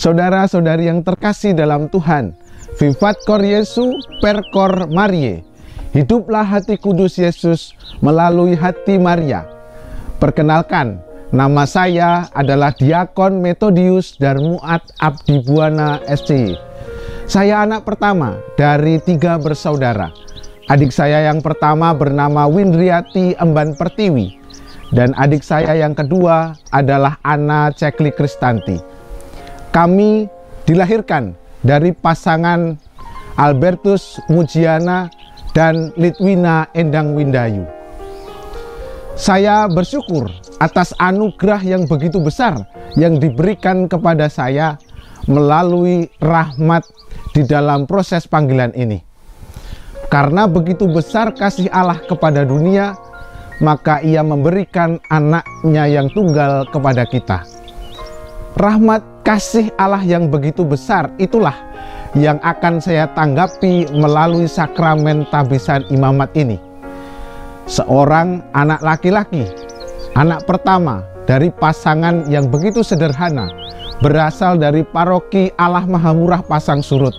Saudara-saudari yang terkasih dalam Tuhan, Vivat Cor Jesu per Cor Mariae. Hiduplah hati kudus Yesus melalui hati Maria. Perkenalkan, nama saya adalah Diakon Methodius Darmuat Abdi Buana SCY. Saya anak pertama dari 3 bersaudara. Adik saya yang pertama bernama Windriati Emban Pertiwi, dan adik saya yang kedua adalah Ana Cekli Kristanti. Kami dilahirkan dari pasangan Albertus Mujiana dan Litwina Endang Windayu. Saya bersyukur atas anugerah yang begitu besar yang diberikan kepada saya melalui rahmat di dalam proses panggilan ini. Karena begitu besar kasih Allah kepada dunia, maka Ia memberikan anaknya yang tunggal kepada kita. Rahmat kasih Allah yang begitu besar itulah yang akan saya tanggapi melalui sakramen tabisan imamat ini. Seorang anak laki-laki, anak pertama dari pasangan yang begitu sederhana, berasal dari paroki Allah Maha Murah Pasang Surut,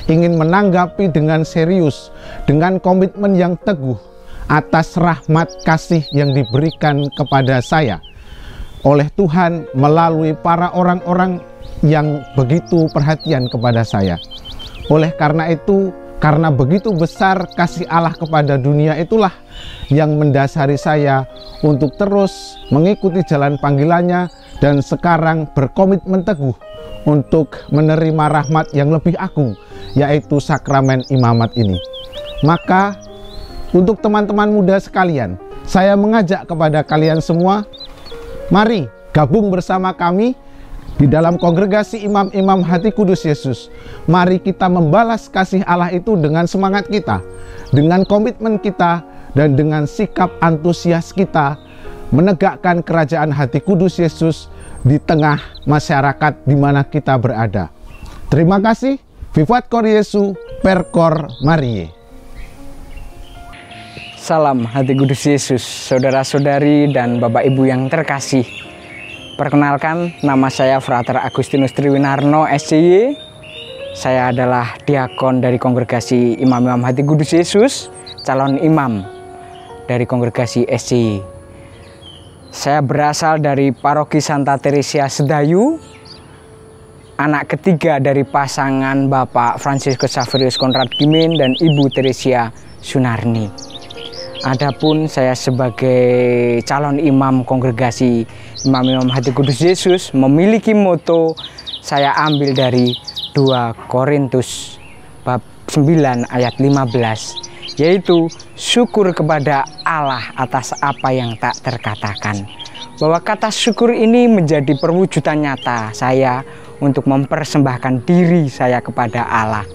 ingin menanggapi dengan serius, dengan komitmen yang teguh atas rahmat kasih yang diberikan kepada saya oleh Tuhan melalui para orang-orang yang begitu perhatian kepada saya. Oleh karena itu, karena begitu besar kasih Allah kepada dunia itulah yang mendasari saya untuk terus mengikuti jalan panggilannya dan sekarang berkomitmen teguh untuk menerima rahmat yang lebih agung, yaitu sakramen imamat ini. Maka untuk teman-teman muda sekalian, saya mengajak kepada kalian semua, mari gabung bersama kami di dalam kongregasi imam-imam hati kudus Yesus. Mari kita membalas kasih Allah itu dengan semangat kita, dengan komitmen kita, dan dengan sikap antusias kita menegakkan kerajaan hati kudus Yesus di tengah masyarakat di mana kita berada. Terima kasih. Vivat Cor Jesu per Cor Mariae. Salam hati kudus Yesus, saudara-saudari dan Bapak Ibu yang terkasih. Perkenalkan, nama saya Frater Agustinus Triwinarno SCY. Saya adalah diakon dari kongregasi imam-imam hati kudus Yesus, calon imam dari kongregasi SCY. Saya berasal dari paroki Santa Teresia Sedayu, anak ketiga dari pasangan Bapak Franciscus Saverius Konrad Gimin dan Ibu Teresia Sunarni. Adapun saya sebagai calon imam kongregasi imam-imam hati kudus Yesus memiliki moto saya ambil dari 2 Korintus bab 9 ayat 15, yaitu syukur kepada Allah atas apa yang tak terkatakan. Bahwa kata syukur ini menjadi perwujudan nyata saya untuk mempersembahkan diri saya kepada Allah.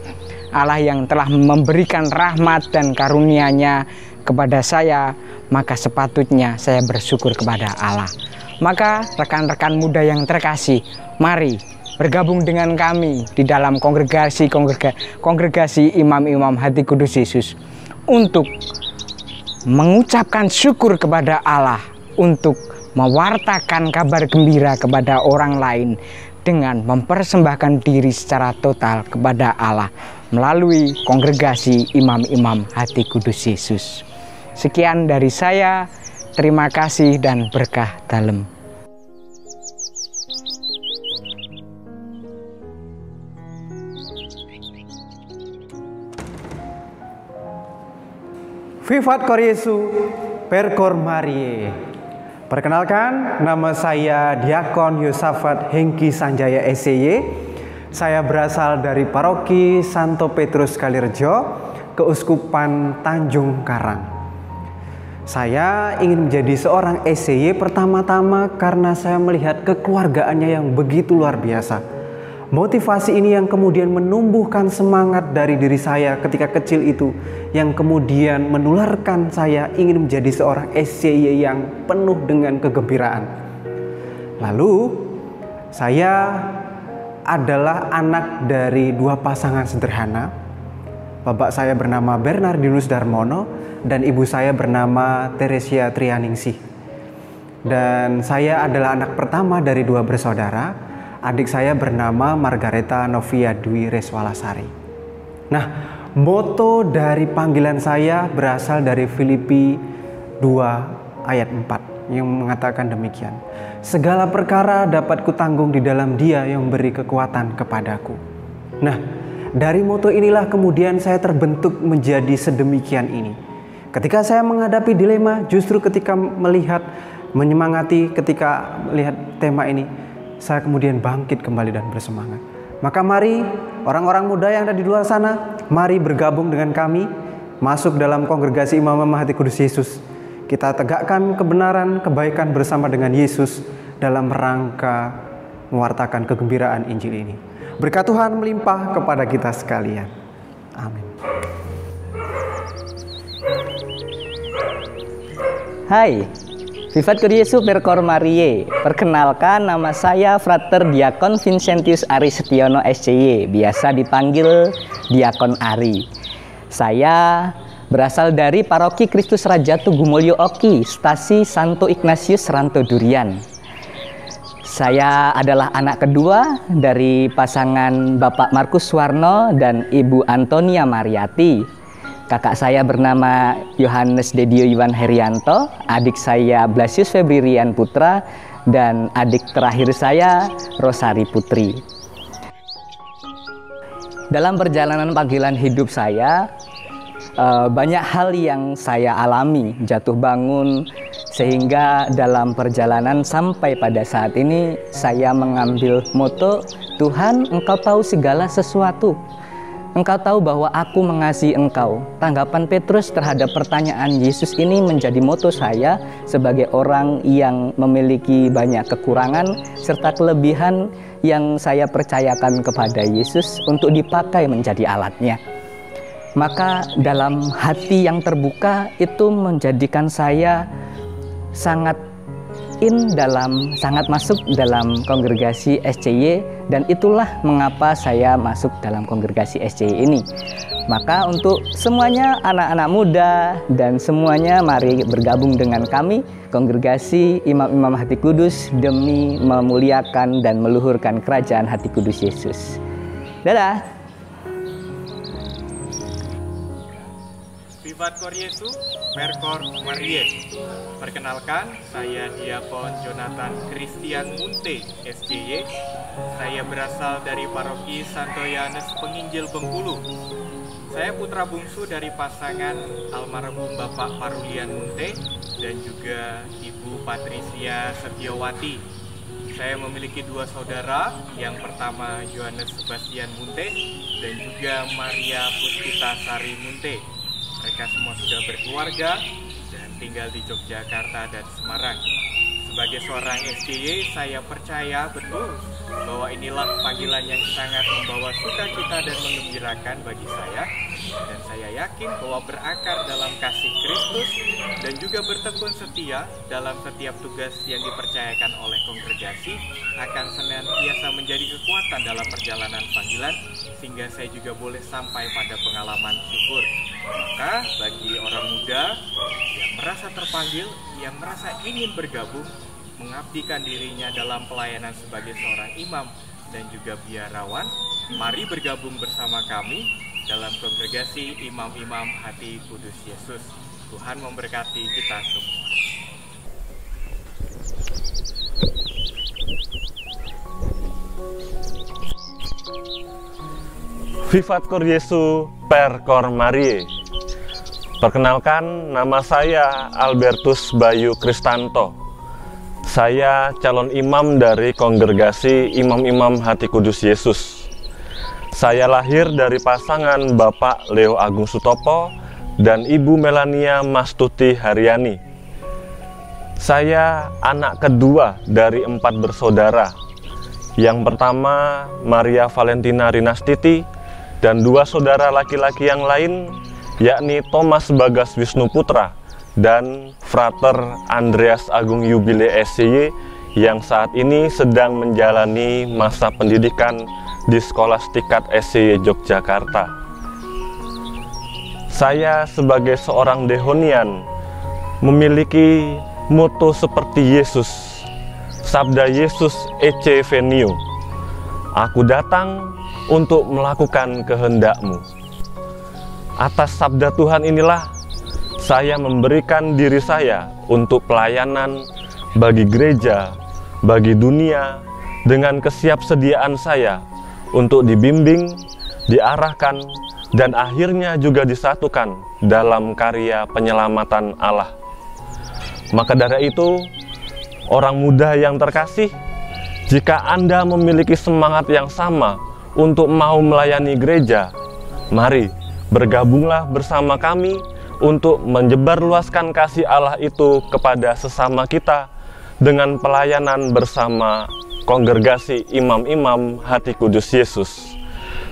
Allah yang telah memberikan rahmat dan karunia-Nya kepada saya, maka sepatutnya saya bersyukur kepada Allah. Maka rekan-rekan muda yang terkasih, mari bergabung dengan kami di dalam kongregasi imam-imam hati kudus Yesus untuk mengucapkan syukur kepada Allah, untuk mewartakan kabar gembira kepada orang lain dengan mempersembahkan diri secara total kepada Allah melalui kongregasi imam-imam hati kudus Yesus. Sekian dari saya, terima kasih dan berkah dalem. Vivat Cor Jesu per Cor Mariae. Perkenalkan, nama saya Diakon Yosafat Hengki Sanjaya SCY. Saya berasal dari paroki Santo Petrus Kalirejo, Keuskupan Tanjung Karang. Saya ingin menjadi seorang SCY pertama-tama karena saya melihat kekeluargaannya yang begitu luar biasa. motivasi ini yang kemudian menumbuhkan semangat dari diri saya ketika kecil itu, yang kemudian menularkan saya ingin menjadi seorang SCY yang penuh dengan kegembiraan. Lalu saya adalah anak dari dua pasangan sederhana. Bapak saya bernama Bernardinus Darmono dan ibu saya bernama Teresia Trianingsih. Dan saya adalah anak pertama dari dua bersaudara. Adik saya bernama Margareta Novia Dwi Reswalasari. Nah, moto dari panggilan saya berasal dari Filipi 2 ayat 4 yang mengatakan demikian. Segala perkara dapat kutanggung di dalam Dia yang memberi kekuatan kepadaku. Nah, dari moto inilah kemudian saya terbentuk menjadi sedemikian ini. Ketika saya menghadapi dilema, justru ketika menyemangati ketika melihat tema ini, saya kemudian bangkit kembali dan bersemangat. Maka mari orang-orang muda yang ada di luar sana, mari bergabung dengan kami, masuk dalam kongregasi Imam-Imam Hati Kudus Yesus. Kita tegakkan kebenaran, kebaikan bersama dengan Yesus dalam rangka mewartakan kegembiraan Injil ini. Berkat Tuhan melimpah kepada kita sekalian. Amin. Hai, Vivat Yesus per cor Mariae. Perkenalkan, nama saya Frater Diakon Vincentius Ari Setiono SCY, biasa dipanggil Diakon Ari. Saya berasal dari Paroki Kristus Raja Tugumulyo Oki, Stasi Santo Ignatius Ranto Durian. Saya adalah anak kedua dari pasangan Bapak Markus Warno dan Ibu Antonia Mariati. Kakak saya bernama Yohanes Dedio Iwan Herianto, adik saya Blasius Febririan Putra, dan adik terakhir saya Rosari Putri. Dalam perjalanan panggilan hidup saya, banyak hal yang saya alami, jatuh bangun, sehingga dalam perjalanan sampai pada saat ini saya mengambil moto, Tuhan, Engkau tahu segala sesuatu. Engkau tahu bahwa aku mengasihi Engkau. Tanggapan Petrus terhadap pertanyaan Yesus ini menjadi moto saya sebagai orang yang memiliki banyak kekurangan serta kelebihan yang saya percayakan kepada Yesus untuk dipakai menjadi alatnya. Maka dalam hati yang terbuka itu menjadikan saya sangat sangat masuk dalam kongregasi SCY, dan itulah mengapa saya masuk dalam kongregasi SCY ini. Maka untuk semuanya anak-anak muda dan semuanya, mari bergabung dengan kami kongregasi Imam-Imam Hati Kudus demi memuliakan dan meluhurkan kerajaan Hati Kudus Yesus. Dadah. Vivat Yesus per cor Mariae. Perkenalkan, saya Diakon Jonathan Christian Munte, SCY. Saya berasal dari Paroki Santo Yohanes Penginjil Bengkulu. Saya putra bungsu dari pasangan almarhum Bapak Parulian Munte dan juga Ibu Patricia Setiawati. Saya memiliki dua saudara, yang pertama Yohanes Sebastian Munte dan juga Maria Puspita Sari Munte. Mereka semua sudah berkeluarga dan tinggal di Yogyakarta dan Semarang. Sebagai seorang SCY, saya percaya betul bahwa inilah panggilan yang sangat membawa sukacita dan menggembirakan bagi saya. Dan saya yakin bahwa berakar dalam kasih Kristus dan juga bertekun setia dalam setiap tugas yang dipercayakan oleh kongregasi akan senantiasa menjadi kekuatan dalam perjalanan panggilan, sehingga saya juga boleh sampai pada pengalaman syukur. Maka bagi orang muda yang merasa terpanggil, yang merasa ingin bergabung, mengabdikan dirinya dalam pelayanan sebagai seorang imam dan juga biarawan, mari bergabung bersama kami dalam kongregasi Imam-Imam Hati Kudus Yesus. Tuhan memberkati kita semua. Vivat Yesus per cor Mariae. Perkenalkan, nama saya Albertus Bayu Kristanto. Saya calon imam dari kongregasi Imam-Imam Hati Kudus Yesus. Saya lahir dari pasangan Bapak Leo Agung Sutopo dan Ibu Melania Mastuti Haryani. Saya anak kedua dari 4 bersaudara, Yang pertama, Maria Valentina Rinastiti, dan 2 saudara laki-laki yang lain, yakni Thomas Bagas Wisnu Putra dan Frater Andreas Agung Yubile SCY, yang saat ini sedang menjalani masa pendidikan di Skolastikat SCY Yogyakarta. Saya sebagai seorang Dehonian memiliki moto seperti Yesus. Sabda Yesus Ecce Venio, aku datang untuk melakukan kehendak-Mu. Atas sabda Tuhan inilah saya memberikan diri saya untuk pelayanan bagi gereja, bagi dunia, dengan kesiapsediaan saya untuk dibimbing, diarahkan, dan akhirnya juga disatukan dalam karya penyelamatan Allah. Maka dari itu, orang muda yang terkasih, jika Anda memiliki semangat yang sama untuk mau melayani gereja, mari bergabunglah bersama kami untuk menyebarluaskan kasih Allah itu kepada sesama kita dengan pelayanan bersama Kongregasi Imam-Imam Hati Kudus Yesus.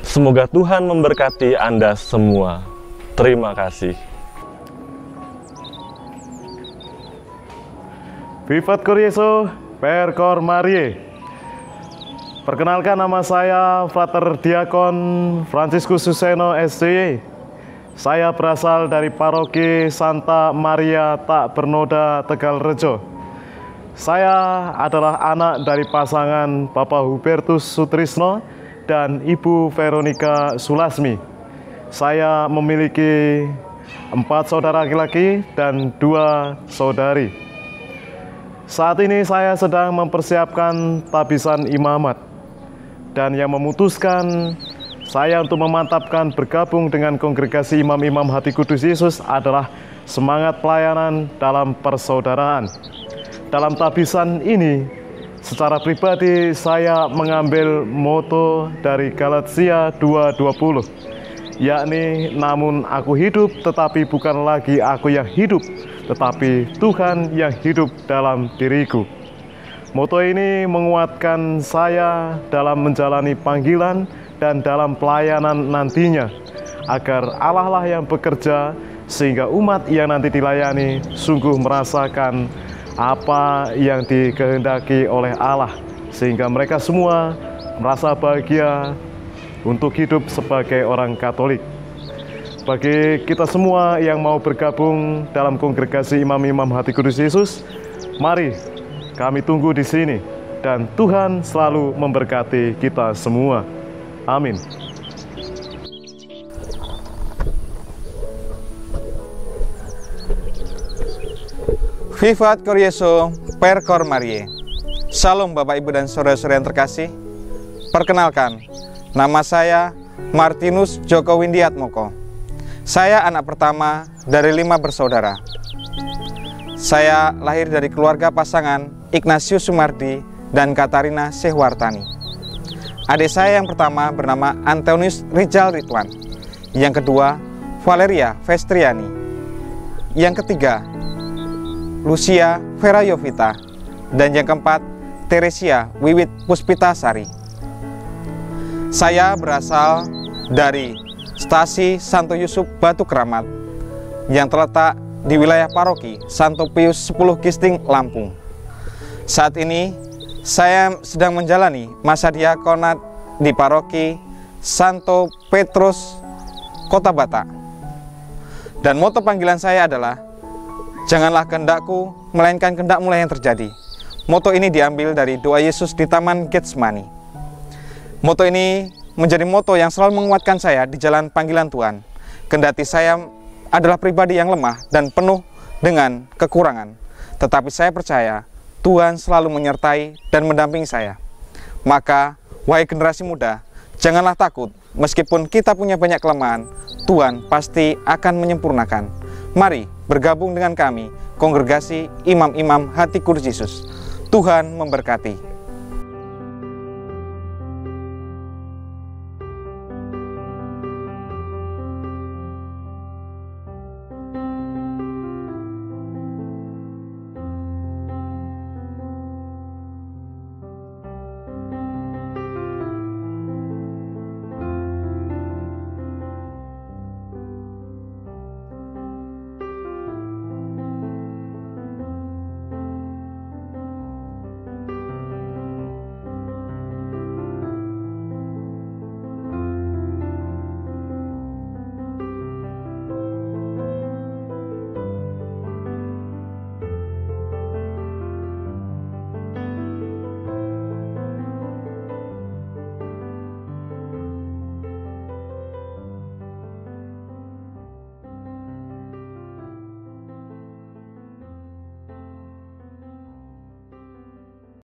Semoga Tuhan memberkati Anda semua. Terima kasih. Vivat Curieso per Cor Mariae. Perkenalkan, nama saya Frater Diakon Franciscus Suseno SCY. Saya berasal dari Paroki Santa Maria Tak Bernoda, Tegalrejo. Saya adalah anak dari pasangan Bapak Hubertus Sutrisno dan Ibu Veronica Sulasmi. Saya memiliki 4 saudara laki-laki dan 2 saudari. Saat ini saya sedang mempersiapkan tabisan imamat, dan yang memutuskan saya untuk memantapkan bergabung dengan Kongregasi Imam-Imam Hati Kudus Yesus adalah semangat pelayanan dalam persaudaraan. Dalam tabisan ini, secara pribadi saya mengambil moto dari Galatia 2:20, yakni namun aku hidup tetapi bukan lagi aku yang hidup, tetapi Tuhan yang hidup dalam diriku. Moto ini menguatkan saya dalam menjalani panggilan dan dalam pelayanan nantinya, agar Allah lah yang bekerja sehingga umat yang nanti dilayani sungguh merasakan apa yang dikehendaki oleh Allah, sehingga mereka semua merasa bahagia untuk hidup sebagai orang Katolik. Bagi kita semua yang mau bergabung dalam Kongregasi Imam-Imam Hati Kudus Yesus, mari kami tunggu di sini, dan Tuhan selalu memberkati kita semua. Amin. Vivat Curieso per Cor Mariae. Shalom Bapak Ibu dan saudara-saudara yang terkasih. Perkenalkan, nama saya Martinus Joko Windiatmoko. Saya anak pertama dari 5 bersaudara. Saya lahir dari keluarga pasangan Ignatius Sumardi dan Katarina Sehwartani. Adik saya yang pertama bernama Antonius Rizal Ridwan. Yang kedua, Valeria Vestriani. Yang ketiga, Lucia Vera Yovita. Dan yang keempat, Teresia Wiwit Puspitasari. Saya berasal dari Stasi Santo Yusuf Batu Keramat yang terletak di wilayah paroki Santo Pius 10 Gisting, Lampung. Saat ini saya sedang menjalani masa diakonat di paroki Santo Petrus, Kota Batak. Dan moto panggilan saya adalah, janganlah kehendakku, melainkan kehendak-Mu yang terjadi. Moto ini diambil dari doa Yesus di Taman Getsemani. Moto ini menjadi moto yang selalu menguatkan saya di jalan panggilan Tuhan. Kendati saya adalah pribadi yang lemah dan penuh dengan kekurangan, tetapi saya percaya Tuhan selalu menyertai dan mendampingi saya. Maka, wahai generasi muda, janganlah takut. Meskipun kita punya banyak kelemahan, Tuhan pasti akan menyempurnakan. Mari bergabung dengan kami, Kongregasi Imam-Imam Hati Kudus Yesus. Tuhan memberkati.